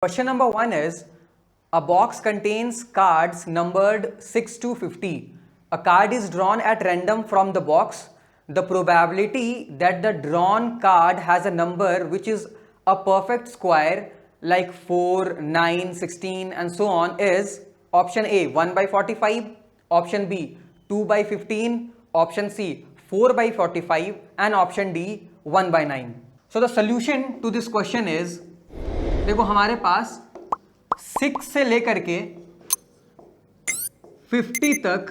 Question number 1 is, a box contains cards numbered 6 to 50. A card is drawn at random from the box. The probability that the drawn card has a number which is a perfect square like 4, 9, 16 and so on is option A 1 by 45, option B 2 by 15, option C 4 by 45 and option D 1 by 9. So the solution to this question is, देखो हमारे पास 6 से लेकर के 50 तक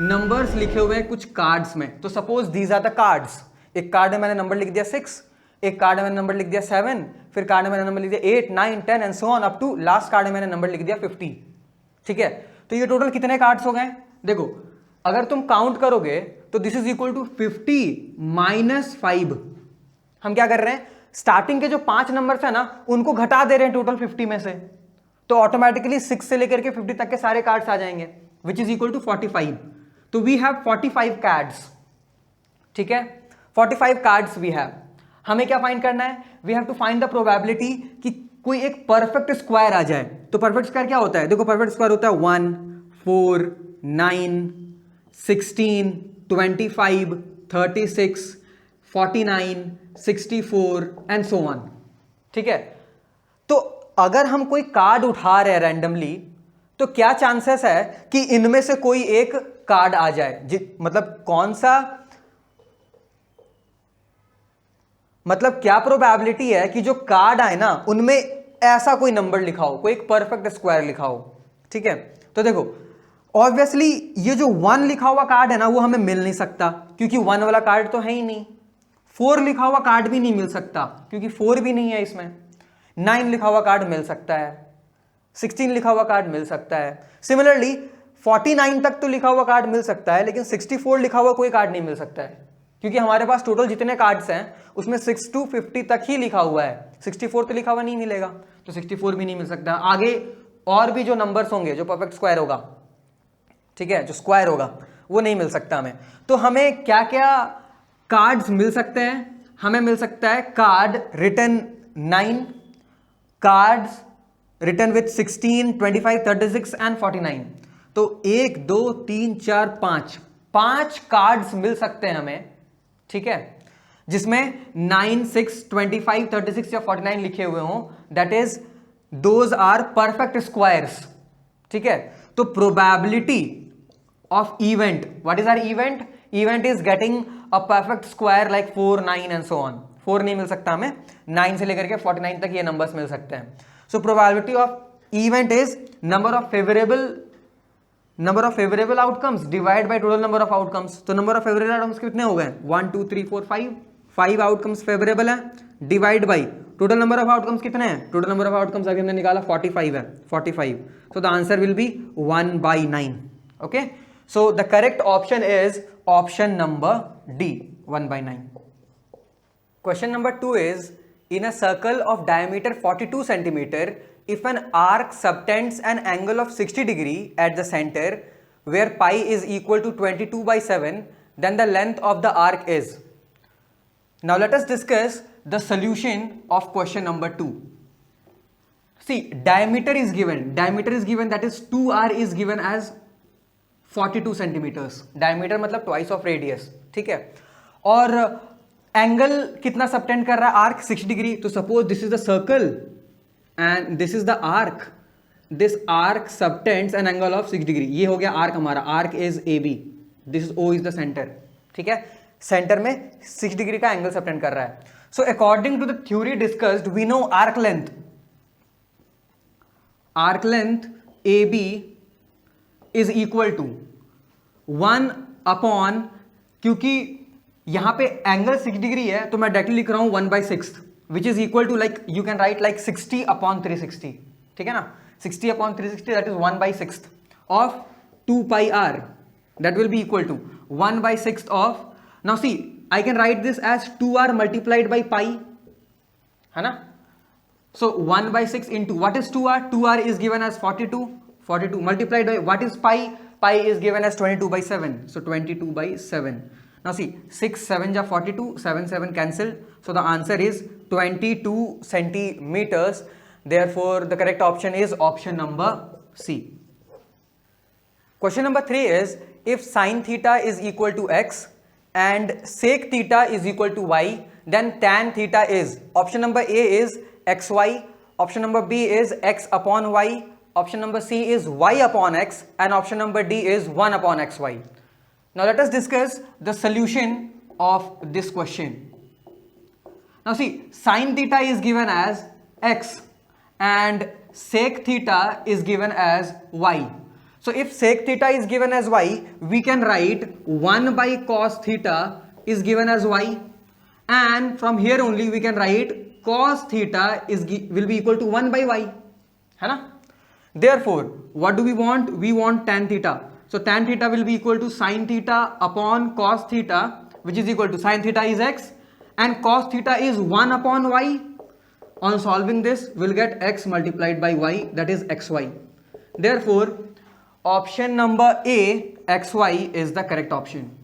numbers लिखे हुए हैं कुछ कार्ड्स में. तो suppose these are the cards. एक कार्ड में मैंने नंबर लिख दिया 6, एक कार्ड में मैंने नंबर लिख दिया 7, फिर कार्ड में मैंने नंबर लिख दिया 8, 9, 10 and so on up to last card में मैंने नंबर लिख दिया 50. ठीक है, तो ये टोटल कितने कार्ड्स हो गए? देखो अगर तुम काउंट करोगे तो this is equal to 50 minus 5. हम क्या कर रहे हैं, स्टार्टिंग के जो 5 नंबर्स है ना उनको घटा दे रहे हैं टोटल 50 में से, तो ऑटोमेटिकली 6 से लेकर के 50 तक के सारे कार्ड्स आ जाएंगे विच इज इक्वल टू 45. तो वी हैव 45 कार्ड्स. ठीक है, 45 कार्ड्स वी हैव. हमें क्या फाइंड करना है? We have to find the probability कि कोई एक परफेक्ट स्क्वायर आ जाए. तो परफेक्ट स्क्वायर क्या होता है? देखो परफेक्ट स्क्वायर होता है 1, 4, 9, 16, 25, 36, 49, 64 एंड सो ऑन. ठीक है, तो अगर हम कोई कार्ड उठा रहे हैं रैंडमली तो क्या चांसेस है कि इनमें से कोई एक कार्ड आ जाए? मतलब कौन सा, मतलब क्या प्रोबेबिलिटी है कि जो कार्ड आए ना उनमें ऐसा कोई नंबर लिखा हो, कोई एक परफेक्ट स्क्वायर लिखा हो. ठीक है, तो देखो ऑब्वियसली ये जो 1 लिखा हुआ कार्ड है ना वो हमें मिल नहीं सकता क्योंकि 1 वाला कार्ड तो है ही नहीं. 4 लिखा हुआ कार्ड भी नहीं मिल सकता क्योंकि 4 भी नहीं है इसमें. 9 लिखा हुआ कार्ड मिल सकता है, 16 लिखा हुआ कार्ड मिल सकता है. सिमिलरली 49 तक तो लिखा हुआ कार्ड मिल सकता है, लेकिन 64 लिखा हुआ कोई कार्ड नहीं मिल सकता है क्योंकि हमारे पास टोटल जितने कार्ड्स हैं उसमें 6 to 50 तक ही लिखा हुआ है. 64 तो लिखा हुआ नहीं मिलेगा, तो 64 भी नहीं मिल सकता. आगे और भी जो नंबर्स होंगे जो परफेक्ट स्क्वायर होगा, ठीक है, जो स्क्वायर होगा वो नहीं मिल सकता हमें. तो हमें क्या क्या कार्ड्स मिल सकते हैं? हमें मिल सकता है card written 9, cards written with 16, 25, 36 and 49. तो 1, 2, 3, 4, 5 कार्ड्स मिल सकते हैं हमें. ठीक है, जिसमें 9, 6, 25, 36 या 49 लिखे हुए हों. That is those are perfect squares. ठीक है, तो probability of event, what is our event? Event is getting a perfect square like 4, 9 and so on. 4 नहीं मिल सकता हमें, 9 से लेकर के 49 तक ये नंबर्स मिल सकते हैं. So probability of event is number of favorable outcomes divided by total number of outcomes. तो number of favorable outcomes कितने हो गए? 1, 2, 3, 4, 5 outcomes favorable है, divide by total number of outcomes कितने हैं? total number of outcomes अगर हमने निकाला 45 है, 45. So the answer will be 1 by 9. Okay. So the correct option is option number D, 1 by 9. Question number 2 is, in a circle of diameter 42 centimeter, if an arc subtends an angle of 60 degree at the center where pi is equal to 22 by 7, then the length of the arc is. Now let us discuss the solution of question number 2. See, diameter is given, that is 2r is given as 42 centimetres. Diameter मतलब twice of radius. ठीक है, और angle कितना subtend कर रहा है? Arc 60 degree. तो suppose this is the circle and this is the arc. This arc subtends an angle of 60 degree. ये हो गया आर्क हमारा. Arc is A B, this is O is the centre. ठीक है, सेंटर में 60 degree का angle subtend कर रहा है. So according to the theory discussed we know arc length A B is equal to 1 upon, क्योंकि यहां पे एंगल 6 डिग्री है तो मैं डायरेक्टली लिख रहा हूं 1 by 6 which is equal to, like you can write like 60 upon 360. ठीक है ना, 60 upon 360 that is 1 by 6 of 2 pi r. That will be equal to 1 by 6 of, now see I can write this as 2r multiplied by pi, है ना. सो 1 by 6 into what is 2r? 2r is given as 42 multiplied by what is pi? Pi is given as 22 by 7. So 22 by 7. Now see, 6 7 ja 42, 7 7 cancelled. So the answer is 22 centimeters. Therefore, the correct option is option number C. Question number 3 is, if sin theta is equal to x and sec theta is equal to y, then tan theta is, option number A is xy, option number B is x upon y, option number C is y upon x, and option number D is 1 upon xy. Now let us discuss the solution of this question. Now see, sin theta is given as x and sec theta is given as y. So if sec theta is given as y, we can write 1 by cos theta is given as y, and from here only we can write cos theta will be equal to 1 by y, है ना? Therefore, what do we want? We want tan theta. So tan theta will be equal to sin theta upon cos theta, which is equal to sin theta is x and cos theta is 1 upon y. On solving this, we'll get x multiplied by y, that is xy. Therefore, option number A, xy, is the correct option.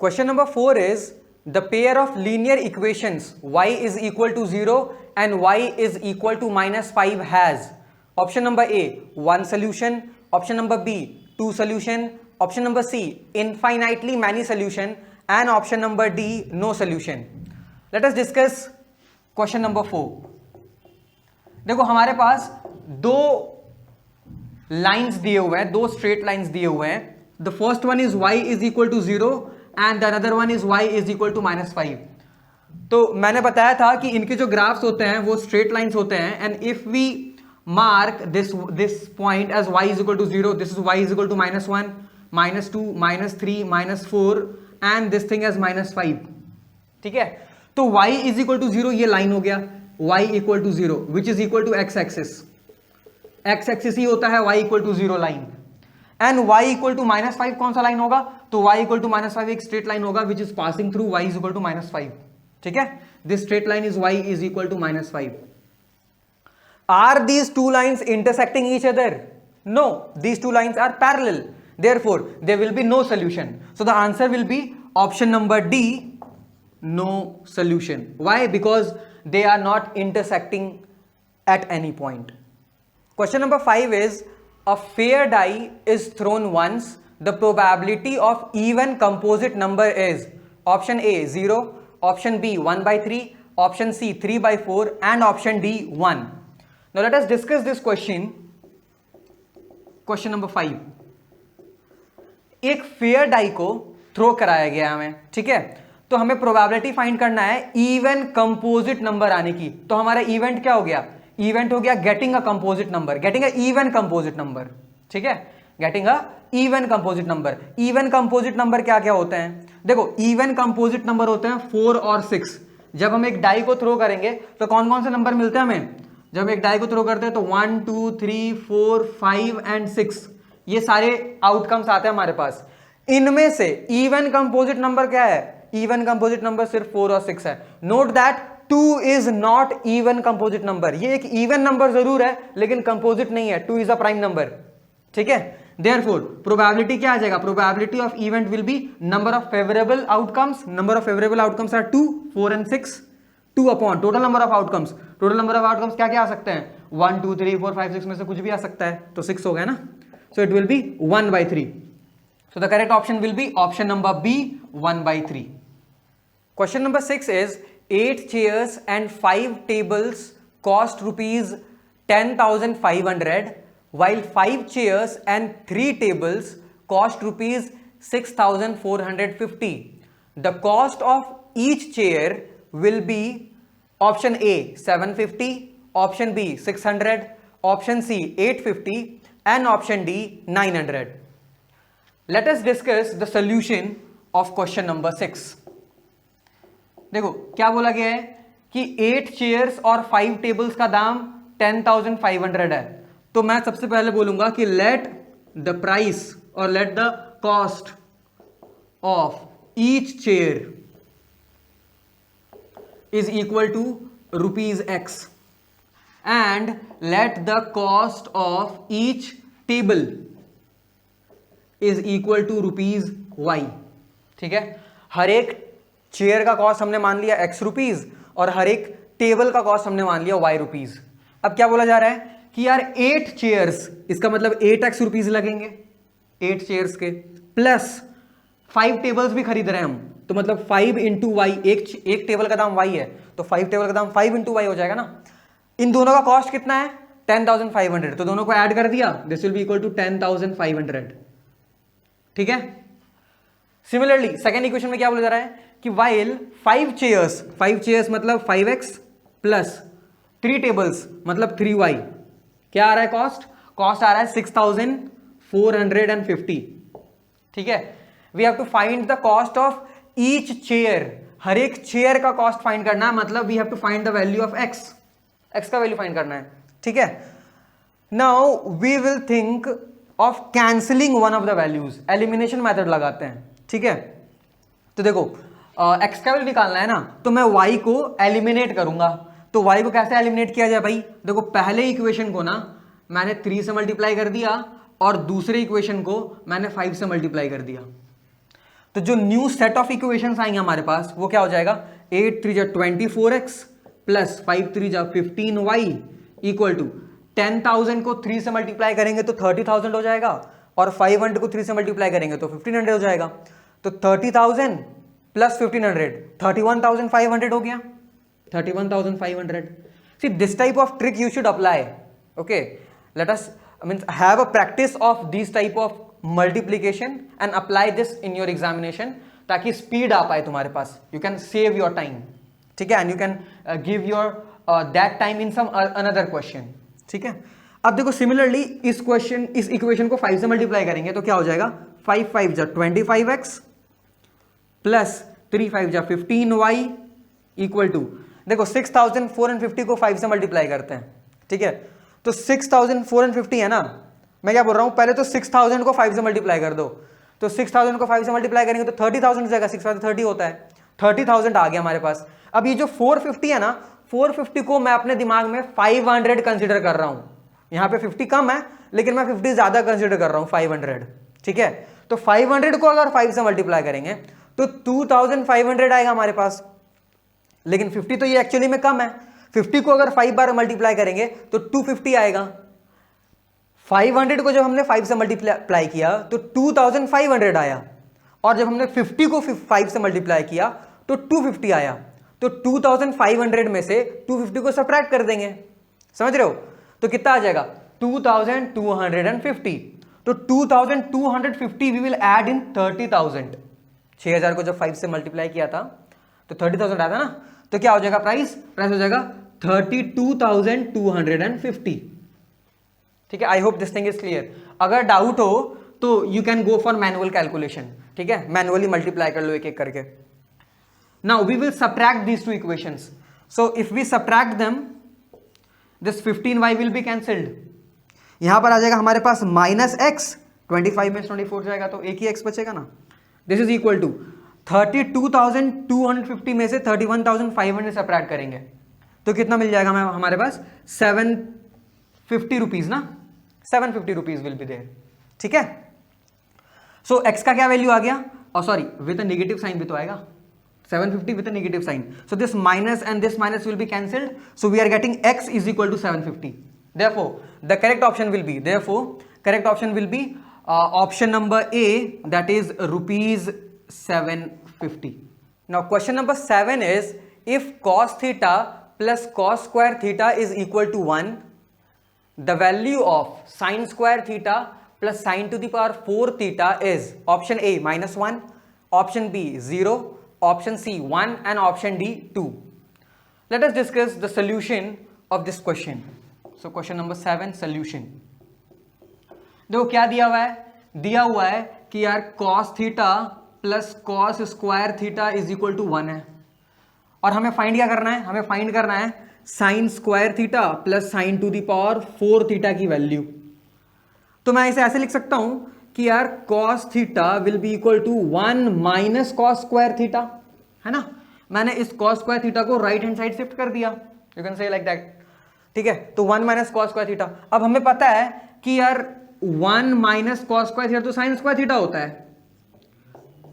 Question number 4 is, the pair of linear equations y is equal to 0 and y is equal to -5 has, option number A, 1 solution, option number B, 2 solution, option number C, infinitely many solution, and option number D, no solution. Let us discuss question number 4. देखो हमारे पास दो lines दिए हुए हैं, दो straight lines दिए हुए हैं. The first one is y is equal to 0 and the another one is y is equal to -5. तो मैंने बताया था कि इनके जो ग्राफ्स होते हैं वो स्ट्रेट लाइंस होते हैं, and if we mark this point as y is equal to 0, this is y is equal to -1, -2, -3, -4 and this thing as -5. ठीक है, तो y इज इक्वल टू 0 ये लाइन हो गया, y equal to 0 which is equal to x axis. x axis ही होता है y equal to 0 line, and y equal to -5 कौन सा लाइन होगा? तो y इक्वल टू -5 एक स्ट्रेट लाइन होगा which is passing through y is equal to -5. ठीक है, this straight line is y is equal to -5. Are these two lines intersecting each other? No, these two lines are parallel, therefore there will be no solution. So the answer will be option number D, no solution. Why? Because they are not intersecting at any point. Question number 5 is, a fair die is thrown once, the probability of even composite number is, option A 0, option B 1 by 3, option C 3 by 4, and option D 1. Now let us discuss this question. Question number 5. एक fair die को throw कराया गया हमें, ठीक है, तो हमें probability find करना है इवन कंपोजिट नंबर आने की. तो हमारा इवेंट क्या हो गया? इवेंट हो गया getting a composite number, getting a even composite number. ठीक है, getting a even composite number. Even composite number क्या क्या होते हैं? देखो, इवन कंपोजिट नंबर होते हैं 4 और 6. जब हम एक डाई को थ्रो करेंगे तो कौन कौन से नंबर मिलते हैं हमें? जब एक डाई को थ्रो करते हैं तो 1 2 3 4 5 एंड 6, ये सारे आउटकम्स आते हैं हमारे पास. इनमें से इवन कंपोजिट नंबर क्या है? इवन कंपोजिट नंबर सिर्फ 4 और 6 है. Note that 2 is not even composite number. ये एक इवन नंबर जरूर है लेकिन कंपोजिट नहीं है. 2 इज अ प्राइम नंबर. ठीक है, देयरफॉर प्रोबेबिलिटी क्या आ जाएगा? Probability of event will be number of favourable outcomes. Number of favourable outcomes are 2, 4 and 6. 2 upon total number of outcomes. Total number of outcomes क्या क्या आ सकते हैं? 1 2 3 4 5 6 में से कुछ भी आ सकता है, तो 6 हो गया ना. So it will be 1 by 3. So the correct option will be option number B, 1 by 3. Question number 6 is, 8 chairs and 5 tables cost rupees 10,500 while 5 chairs and 3 tables cost rupees 6,450. The cost of each chair will be, option A 750, option B 600, option C 850, and option D 900. Let us discuss the solution of question number 6. देखो क्या बोला गया है कि 8 chairs और 5 tables का दाम 10,500 है. तो मैं सबसे पहले बोलूंगा कि लेट द प्राइस और let the cost of each chair is equal to ₹X and let the cost of each table is equal to ₹Y. ठीक है, हर एक चेयर का कॉस्ट हमने मान लिया X रुपीज और हर एक टेबल का कॉस्ट हमने मान लिया Y रुपीज. अब क्या बोला जा रहा है कि यार 8 चेयर्स, इसका मतलब 8x रुपीज लगेंगे 8 चेयर्स के, प्लस 5 टेबल्स भी खरीद रहे हैं हम, तो मतलब 5 इंटू वाई, एक टेबल का दाम y है तो 5 टेबल का दाम 5 इंटू वाई हो जाएगा ना। इन दोनों का कॉस्ट कितना है 10,500, तो दोनों को ऐड कर दिया, this will be equal to 10,500। ठीक है। सिमिलरली सेकेंड इक्वेशन में क्या बोला जा रहा है कि वाइल 5 चेयर्स मतलब 5x प्लस 3 टेबल्स मतलब 3y, क्या आ रहा है कॉस्ट आ रहा है 6,450। ठीक है। We have to find the cost of each chair, हर एक चेयर का कॉस्ट फाइंड करना है, मतलब we have to find the value of x का वैल्यू फाइंड करना है। ठीक है। Now we will think of cancelling one of the values, elimination method लगाते हैं। ठीक है। तो देखो x का वैल्यू निकालना है ना, तो मैं y को एलिमिनेट करूंगा। तो y को कैसे एलिमिनेट किया जाए भाई, देखो पहले इक्वेशन को ना मैंने 3 से मल्टीप्लाई कर दिया और दूसरे इक्वेशन को मैंने 5 से मल्टीप्लाई कर दिया, तो जो न्यू सेट ऑफ इक्वेशंस आएंगे हमारे पास वो क्या हो जाएगा 8 3 जा 24x प्लस 5 3 जा 15y इक्वल टू 10,000 को 3 से मल्टीप्लाई करेंगे तो 30,000 हो जाएगा, और 500 को 3 से मल्टीप्लाई करेंगे तो 1500 हो जाएगा। तो 30,000 प्लस 1500 31,500 हो गया, 31,500। See, this type of trick you should apply. Okay, let us have a practice of these type of multiplication and apply this in your examination, ताकि speed आ पाए तुम्हारे पास, you can save your time. ठीक है, and you can give your that time in some another question. ठीक है। अब देखो similarly इस इक्वेशन को 5 से मल्टीप्लाई करेंगे तो क्या हो जाएगा 5 5 जा 25x प्लस 3 5 जा 15y इक्वल टू, देखो 6,450 को 5 से मल्टीप्लाई करते हैं। ठीक है, तो 6,450 है ना, मैं क्या बोल रहा हूं पहले तो 6,000 को 5 से मल्टीप्लाई कर दो, तो 6,000 को 5 से मल्टीप्लाई करेंगे तो 30,000 हो जाएगा, 6 5 30 होता है, 30,000 आ गया हमारे पास। अब ये जो 450 है ना, 450 को मैं अपने दिमाग में 500 कंसिडर कर रहा हूं, यहां पे 50 कम है लेकिन मैं 50 ज्यादा कंसिडर कर रहा हूं 500। ठीक है, तो 500 को अगर 5 से मल्टीप्लाई करेंगे तो 2,500 आएगा हमारे पास, लेकिन 50 तो ये एक्चुअली में कम है, 50 को अगर 5 बार मल्टीप्लाई करेंगे तो 250 आएगा। 500 को जब हमने 5 से मल्टीप्लाई किया तो 2,500 आया, और जब हमने 50 को 5 से मल्टीप्लाई किया तो 250 आया। तो 2,500 में से 250 को सब्ट्रैक्ट कर देंगे, समझ रहे हो, तो कितना आ जाएगा 2,250। तो 2,250 वी विल ऐड इन 30,000। 6,000 को जब 5 से मल्टीप्लाई किया था तो 30,000 आया था ना, तो क्या हो जाएगा प्राइस हो जाएगा 32,250। ठीक है, I hope this thing is clear. अगर डाउट हो तो you can go for manual calculation. ठीक है, मैनुअली मल्टीप्लाई कर लो एक एक करके। Now we will subtract these two equations, so if we subtract them this 15y will be cancelled. यहां पर आ जाएगा हमारे पास -x, 25 में 24 जाएगा तो एक ही x बचेगा ना। दिस इज इक्वल टू 32,250 में से 31,500 सब्ट्रैक्ट करेंगे तो कितना मिल जाएगा हमारे पास 750 रुपीज ना, 750 रुपीज विल बी देयर। ठीक है, सो x का क्या वैल्यू आ गया, और sorry with a negative sign भी तो आएगा, 750 with a negative sign, so this minus and this minus will be cancelled, so we are getting x is equal to 750. Therefore the correct option will be option number A, that is rupees 750. Now question number 7 is, if cos theta plus cos square theta is equal to 1, the value of sin square theta plus sin to the power 4 theta is option A -1, option B 0, option C 1 and option D 2. Let us discuss the solution of this question. So question number 7 solution. देखो क्या दिया हुआ है कि यार cos theta plus cos square theta is equal to 1 है, और हमें फाइंड क्या करना है, हमें फाइंड करना है sin square theta plus sin to the power 4 theta की वैल्यू। तो मैं इसे ऐसे लिख सकता हूं कि यार cos theta will be equal to 1 minus cos square theta, है ना। मैंने इस cos स्क्वायर थीटा को राइट हैंड साइड शिफ्ट कर दिया, you can say like that. ठीक है, तो 1 माइनस cos स्क्वायर थीटा। अब हमें पता है कि यार 1 माइनस cos स्क्वायर थीटा तो sin स्क्वायर थीटा होता है,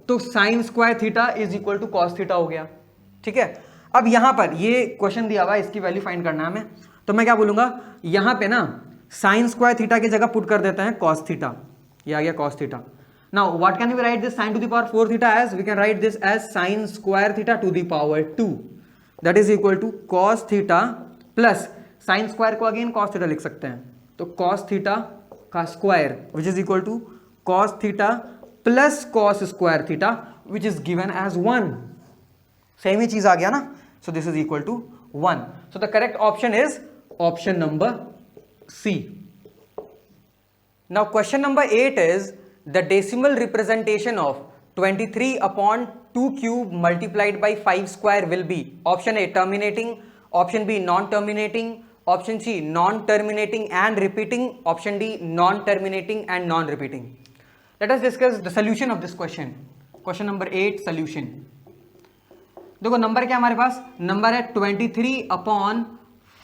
तो sin square theta is equal to cos theta हो गया। ठीक है, अब यहां पर ये क्वेश्चन दिया हुआ है, इसकी वैल्यू फाइंड करना है हमें, तो मैं क्या बोलूंगा, यहां पे ना साइन स्क्वायर थीटा की जगह पुट कर देते हैं कॉस थीटा, ये आ गया cos theta. Now what can we write this sine to the power 4 theta as, we can write this as sine square theta to the power 2, that is equal to cos theta plus sine square को again cos theta लिख सकते हैं, तो cos theta का square which is equal to cos theta plus cos square theta which is given as 1, same ही चीज आ गया ना, so this is equal to 1, so the correct option is option number C. Now question number 8 is the decimal representation of 23 upon 2 cube multiplied by 5 square will be option A terminating, option B non-terminating, option C non-terminating and repeating, option D non-terminating and non-repeating. Let us discuss the solution of this question. Question number 8 solution. देखो number क्या हमारे पास, number है 23 upon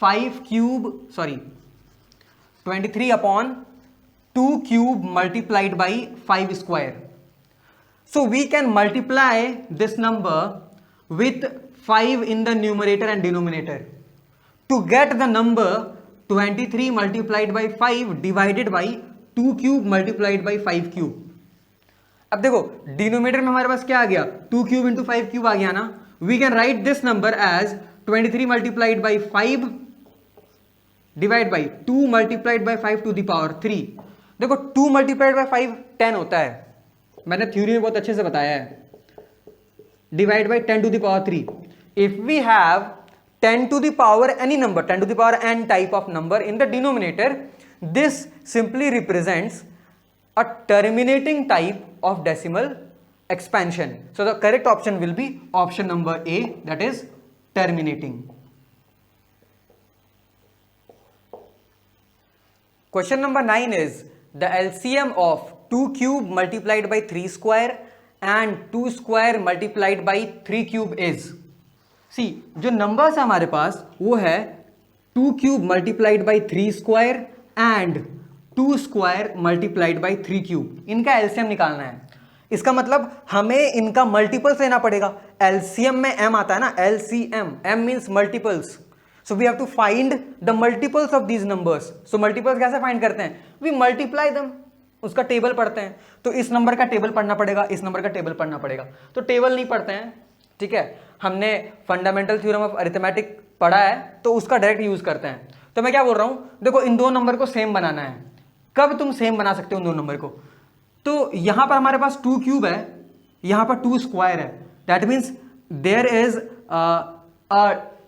5 cube, sorry 23 upon 2 cube multiplied by 5 square. So we can multiply this number with 5 in the numerator and denominator to get the number 23 multiplied by 5 divided by 2 cube multiplied by 5 cube. अब देखो denominator में हमारे पास क्या आ गया, 2 cube into 5 cube आ गया ना, we can write this number as 23 multiplied by 5 divide by 2 multiplied by 5 to the power 3। देखो 2 multiplied by 5 10 होता है, मैंने थ्योरी में बहुत अच्छे से बताया है, divide by 10 to the power 3। If we have 10 to the power any number, 10 to the power n type of number in the denominator, this simply represents a terminating type of decimal expansion, so the correct option will be option number A, that is terminating. Question number 9 is the LCM of 2 cube multiplied by 3 square and 2 square multiplied by 3 cube is, see जो numbers है हमारे पास वो है 2 cube multiplied by 3 square and 2 square multiplied by 3 cube, इनका LCM निकालना है। इसका मतलब हमें इनका मल्टीपल्स लेना पड़ेगा, LCM में M आता है ना, LCM, M means multiples, so we have to find the multiples of these numbers. So multiples कैसे फाइंड करते हैं, we multiply them, उसका टेबल पढ़ते हैं, तो इस नंबर का टेबल पढ़ना पड़ेगा, इस नंबर का टेबल पढ़ना पड़ेगा, तो टेबल नहीं पढ़ते हैं, ठीक है, हमने फंडामेंटल थ्योरम ऑफ अरिथमेटिक पढ़ा है तो उसका डायरेक्ट यूज करते हैं। तो मैं क्या बोल रहा हूं, देखो इन दो नंबर को सेम बनाना है, कब तुम सेम बना सकते हो इन दो नंबर को, तो यहां पर हमारे पास 2 क्यूब है, यहां पर 2 स्क्वायर है, that means there is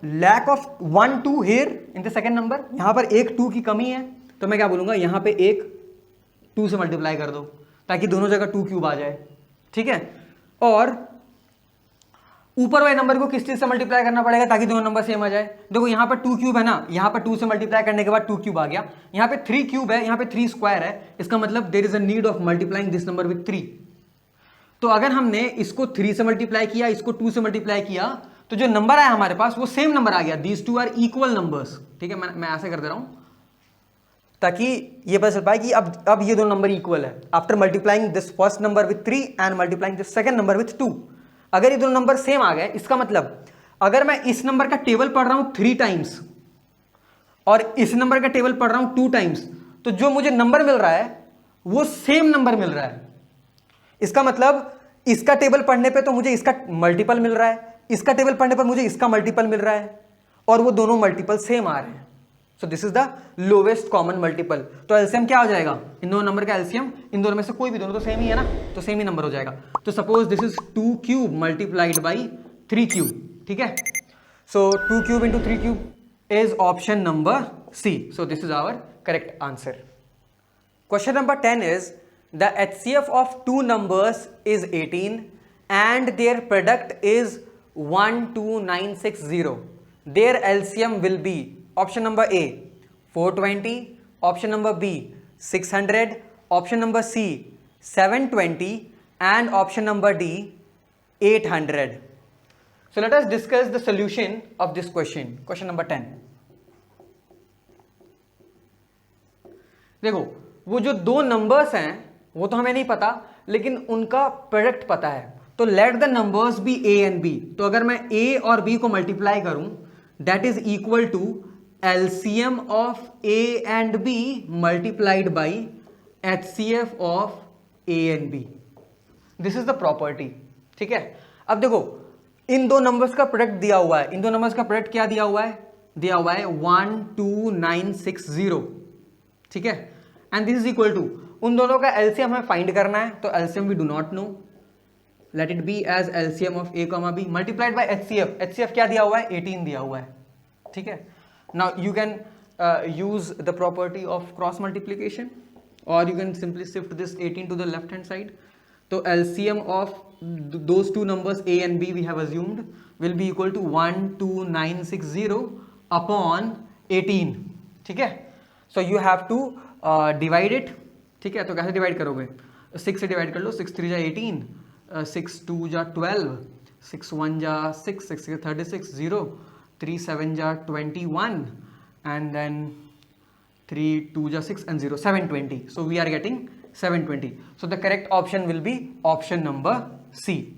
lack of 1 2 here in the second number, यहां पर एक 2 की कमी है, तो मैं क्या बोलूंगा यहां पे एक 2 से मल्टीप्लाई कर दो ताकि दोनों जगह 2 क्यूब आ जाए, ठीक है, और ऊपर वाले नंबर को किस चीज से मल्टीप्लाई करना पड़ेगा ताकि दोनों नंबर सेम आ जाए। देखो यहां पर 2 क्यूब है ना, यहां पर 2 से मल्टीप्लाई करने के बाद 2 क्यूब आ गया, यहां पे 3 क्यूब है, यहां पे 3 स्क्वायर है, इसका मतलब there is a need of multiplying this number with 3। तो अगर हमने इसको 3 से मल्टीप्लाई किया, इसको 2 से मल्टीप्लाई किया, तो जो नंबर आया हमारे पास वो सेम नंबर आ गया, these two are equal numbers, ठीक है, मैं ऐसे कर दे रहा हूं ताकि ये पता चल पाए कि अब ये दोनों नंबर इक्वल है after multiplying this first number with 3 and multiplying this second number with 2। अगर ये दोनों नंबर सेम आ गए, इसका मतलब अगर मैं इस नंबर का टेबल पढ़ रहा हूं 3 टाइम्स और इस नंबर का टेबल पढ़ रहा हूं 2 टाइम्स, तो जो मुझे नंबर मिल रहा है वो सेम नंबर मिल रहा है। इसका मतलब इसका टेबल पढ़ने पे तो मुझे इसका मल्टीपल मिल रहा है, इसका टेबल पढ़ने पर मुझे इसका मल्टीपल मिल रहा है, और वो दोनों मल्टीपल सेम आ रहे हैं। सो this is the lowest common multiple. तो एलसीएम क्या हो जाएगा, इन दोनों नंबर का एलसीएम, इन दोनों में से कोई भी, दोनों तो सेम ही है ना, तो सेम ही नंबर हो जाएगा। तो suppose this is 2 cube multiplied by 3 cube, ठीक है, so 2 cube into 3 cube is option number C. So this is our correct answer. Question number 10 is the HCF of 2 numbers is 18 and their product is 12960. Their LCM will be option number A 420, option number B 600, option number C 720 and option number D 800. So let us discuss the solution of this question. Question number 10. देखो वो जो दो numbers हैं वो तो हमें नहीं पता, लेकिन उनका प्रोडक्ट पता है, तो let the numbers be A and B। तो अगर मैं A और B को मल्टीप्लाई करूं that is equal to LCM of A and B multiplied by HCF of A and B. This is the property. ठीक है, अब देखो इन दो नंबर्स का प्रोडक्ट दिया हुआ है. इन दो नंबर्स का प्रोडक्ट क्या दिया हुआ है? दिया हुआ है 12960. ठीक है, and this is equal to, उन दोनों का एलसीएम हमें फाइंड करना है. तो LCM we do not know, let it be as LCM of A comma B multiplied by HCF. HCF क्या दिया हुआ है? 18 दिया हुआ है. ठीक है, now you can use the property of cross multiplication, or you can simply shift this 18 to the left hand side. So LCM of those two numbers A and B we have assumed will be equal to 12960 upon 18. ठीक है, so you have to divide it. ठीक है, तो कैसे divide करोगे? 6 से divide कर लो. 6 3 जा 18, 6 2 जा 12, 6 1 जा 6, 6 36, 0 3 7 जा 21, and then 3 2 ja 6 and 0 720. So we are getting 720. So the correct option will be option number C.